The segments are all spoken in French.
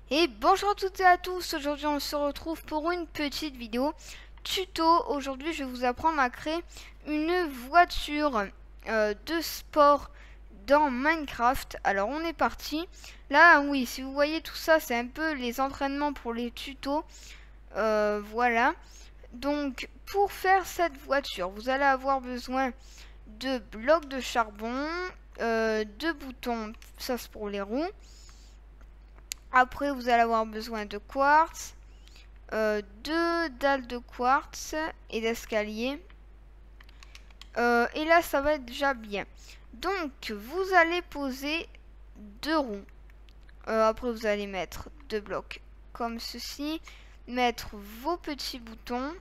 Et bonjour à toutes et à tous, aujourd'hui on se retrouve pour une petite vidéo tuto. Aujourd'hui je vais vous apprendre à créer une voiture de sport dans Minecraft. Alors on est parti. Là oui, si vous voyez tout ça, c'est un peu les entraînements pour les tutos. Voilà. Donc pour faire cette voiture, vous allez avoir besoin de blocs de charbon, de boutons, ça c'est pour les roues. Après, vous allez avoir besoin de quartz, deux dalles de quartz et d'escalier. Et là, ça va être déjà bien. Donc, vous allez poser deux roues. Après, vous allez mettre deux blocs comme ceci. Mettre vos petits boutons.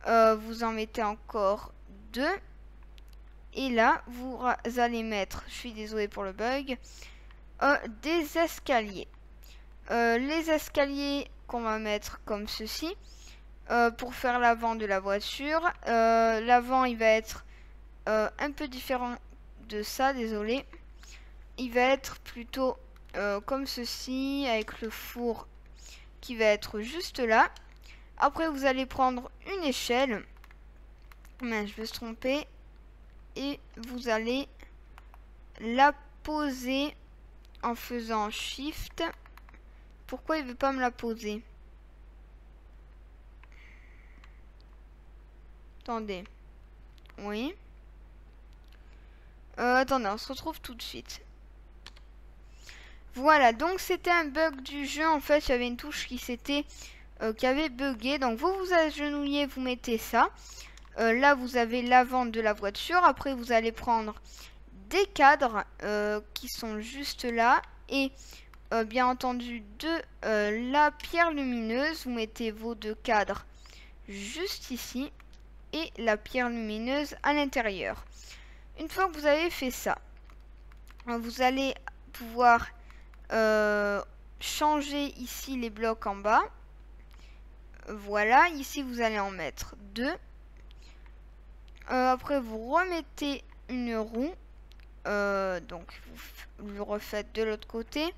Vous en mettez encore deux. Et là, vous allez mettre, je suis désolée pour le bug, des escaliers. Les escaliers qu'on va mettre comme ceci pour faire l'avant de la voiture. L'avant il va être un peu différent de ça, désolé. Il va être plutôt comme ceci avec le four qui va être juste là. Après vous allez prendre une échelle. Mais je vais se tromper. Et vous allez la poser en faisant Shift. Pourquoi il veut pas me la poser? Attendez. Oui. Attendez, on se retrouve tout de suite. Voilà, donc c'était un bug du jeu. En fait, il y avait une touche qui avait bugué. Donc vous vous agenouillez, vous mettez ça. Là, vous avez l'avant de la voiture. Après, vous allez prendre des cadres qui sont juste là. Et bien entendu, de la pierre lumineuse. Vous mettez vos deux cadres juste ici. Et la pierre lumineuse à l'intérieur. Une fois que vous avez fait ça, vous allez pouvoir changer ici les blocs en bas. Voilà, ici vous allez en mettre deux. Après vous remettez une roue. Donc vous le refaites de l'autre côté.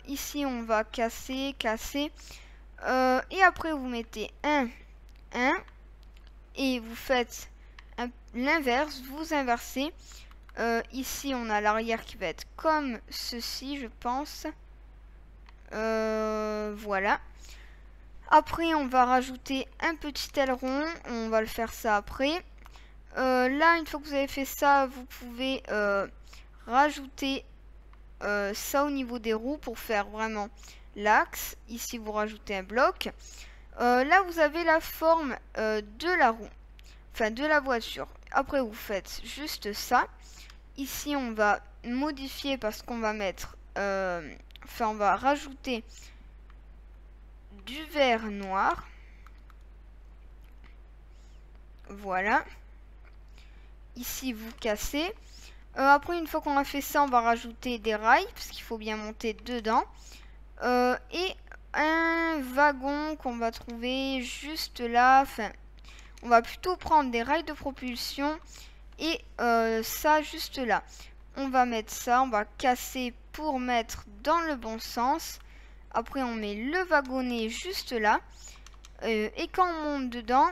Ici on va casser. Et après vous mettez un. Et vous faites l'inverse, vous inversez. Ici, on a l'arrière qui va être comme ceci, je pense. Voilà. Après, on va rajouter un petit aileron. On va le faire ça après. Là, une fois que vous avez fait ça, vous pouvez rajouter ça au niveau des roues pour faire vraiment l'axe. Ici, vous rajoutez un bloc. Là, vous avez la forme de la roue. Enfin, de la voiture. Après, vous faites juste ça. Ici, on va modifier parce qu'on va mettre... on va rajouter du vert noir. Voilà. Ici, vous cassez. Après, une fois qu'on a fait ça, on va rajouter des rails parce qu'il faut bien monter dedans. Et un wagon qu'on va trouver juste là. Enfin, on va plutôt prendre des rails de propulsion. Et ça juste là. On va mettre ça, on va casser pour mettre dans le bon sens. Après on met le wagonnet juste là. Et quand on monte dedans,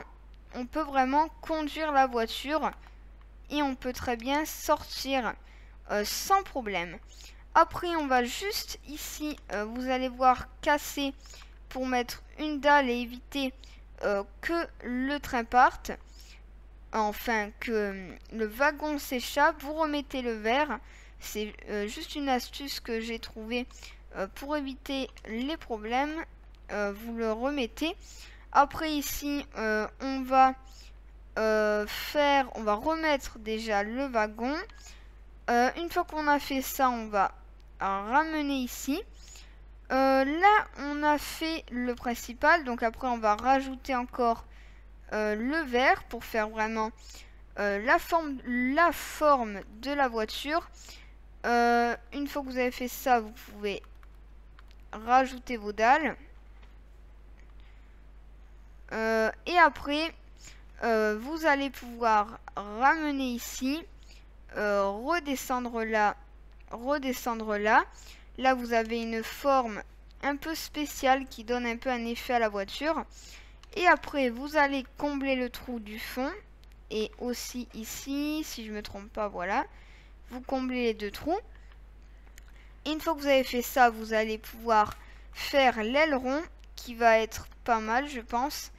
on peut vraiment conduire la voiture. Et on peut très bien sortir sans problème. Après on va juste ici, vous allez voir, casser pour mettre une dalle et éviter que le train parte. Enfin, que le wagon s'échappe, vous remettez le verre. C'est juste une astuce que j'ai trouvée pour éviter les problèmes. Vous le remettez. Après ici, on va remettre déjà le wagon. Une fois qu'on a fait ça, on va ramener ici. Là, on a fait le principal. Donc après, on va rajouter encore le vert pour faire vraiment la forme de la voiture. Une fois que vous avez fait ça, vous pouvez rajouter vos dalles. Et après, vous allez pouvoir ramener ici, redescendre là. Là, vous avez une forme un peu spéciale qui donne un peu un effet à la voiture. Et après, vous allez combler le trou du fond. Et aussi ici, si je ne me trompe pas, voilà. Vous comblez les deux trous. Et une fois que vous avez fait ça, vous allez pouvoir faire l'aileron qui va être pas mal, je pense.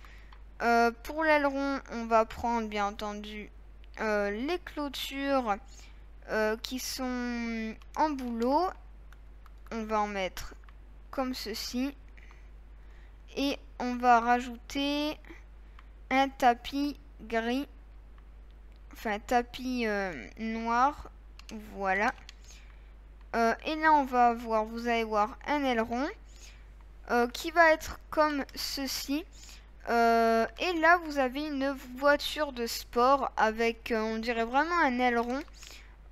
Pour l'aileron, on va prendre bien entendu les clôtures qui sont en bouleau. On va en mettre comme ceci. Et on va rajouter un tapis gris. Enfin, tapis noir. Voilà. Et là, on va avoir, vous allez voir, un aileron qui va être comme ceci. Et là, vous avez une voiture de sport avec, on dirait vraiment un aileron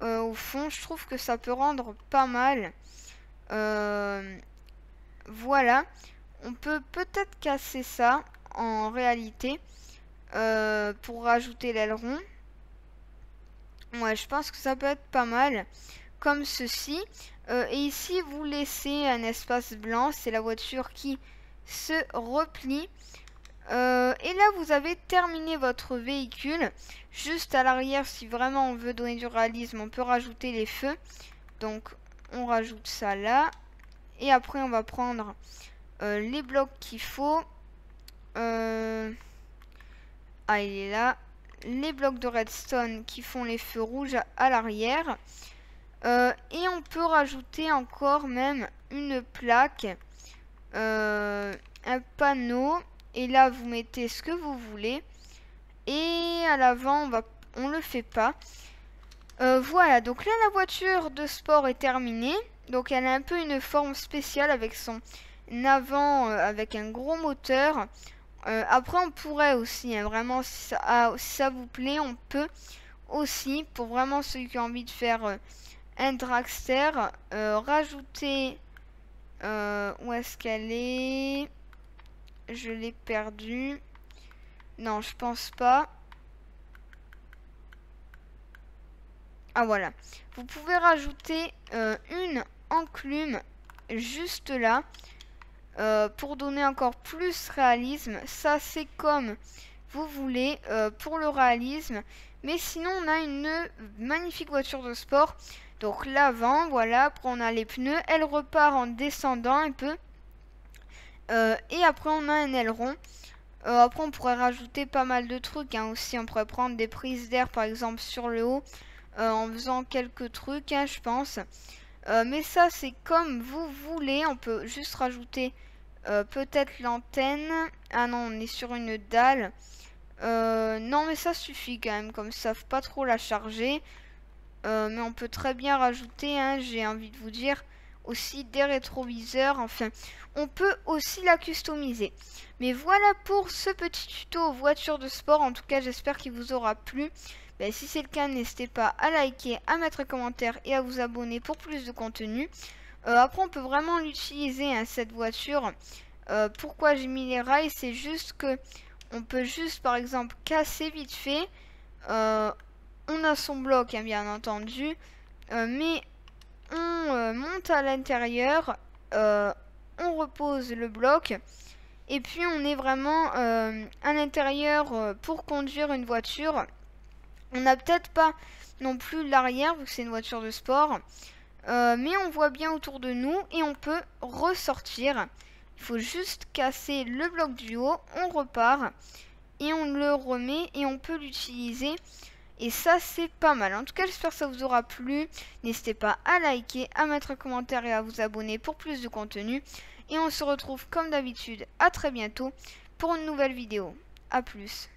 au fond. Je trouve que ça peut rendre pas mal. Voilà. On peut peut-être casser ça en réalité pour rajouter l'aileron. Ouais, je pense que ça peut être pas mal. Comme ceci. Et ici, vous laissez un espace blanc. C'est la voiture qui se replie. Et là, vous avez terminé votre véhicule. Juste à l'arrière, si vraiment on veut donner du réalisme, on peut rajouter les feux. Donc, on rajoute ça là. Et après, on va prendre les blocs qu'il faut. Ah, il est là. Les blocs de redstone qui font les feux rouges à l'arrière. Et on peut rajouter encore même une plaque, un panneau. Et là, vous mettez ce que vous voulez. Et à l'avant, on le fait pas. Voilà, donc là, la voiture de sport est terminée. Donc, elle a un peu une forme spéciale avec son avant, avec un gros moteur. Après, on pourrait aussi, hein, vraiment, si ça vous plaît, on peut aussi, pour vraiment ceux qui ont envie de faire un dragster, rajouter... où est-ce qu'elle est? Je l'ai perdue. Non, je pense pas. Ah, voilà. Vous pouvez rajouter une enclume juste là. Pour donner encore plus réalisme. Ça, c'est comme vous voulez pour le réalisme. Mais sinon, on a une magnifique voiture de sport. Donc l'avant, voilà. Après, on a les pneus. Elle repart en descendant un peu. Et après, on a un aileron. Après, on pourrait rajouter pas mal de trucs hein, aussi. On pourrait prendre des prises d'air, par exemple, sur le haut. En faisant quelques trucs, hein, je pense. Mais ça, c'est comme vous voulez. On peut juste rajouter peut-être l'antenne. Ah non, on est sur une dalle. Non, mais ça suffit quand même. Comme ça, faut pas trop la charger. Mais on peut très bien rajouter, hein, j'ai envie de vous dire, aussi des rétroviseurs. Enfin, on peut aussi la customiser. Mais voilà pour ce petit tuto voiture de sport. En tout cas, j'espère qu'il vous aura plu. Ben, si c'est le cas, n'hésitez pas à liker, à mettre un commentaire et à vous abonner pour plus de contenu. Après, on peut vraiment l'utiliser, hein, cette voiture. Pourquoi j'ai mis les rails? C'est juste que on peut juste, par exemple, casser vite fait. On a son bloc, hein, bien entendu. Mais on monte à l'intérieur. On repose le bloc. Et puis, on est vraiment à l'intérieur pour conduire une voiture. On n'a peut-être pas non plus l'arrière, vu que c'est une voiture de sport. Mais on voit bien autour de nous et on peut ressortir. Il faut juste casser le bloc du haut, on repart et on le remet et on peut l'utiliser. Et ça, c'est pas mal. En tout cas, j'espère que ça vous aura plu. N'hésitez pas à liker, à mettre un commentaire et à vous abonner pour plus de contenu. Et on se retrouve comme d'habitude à très bientôt pour une nouvelle vidéo. A plus.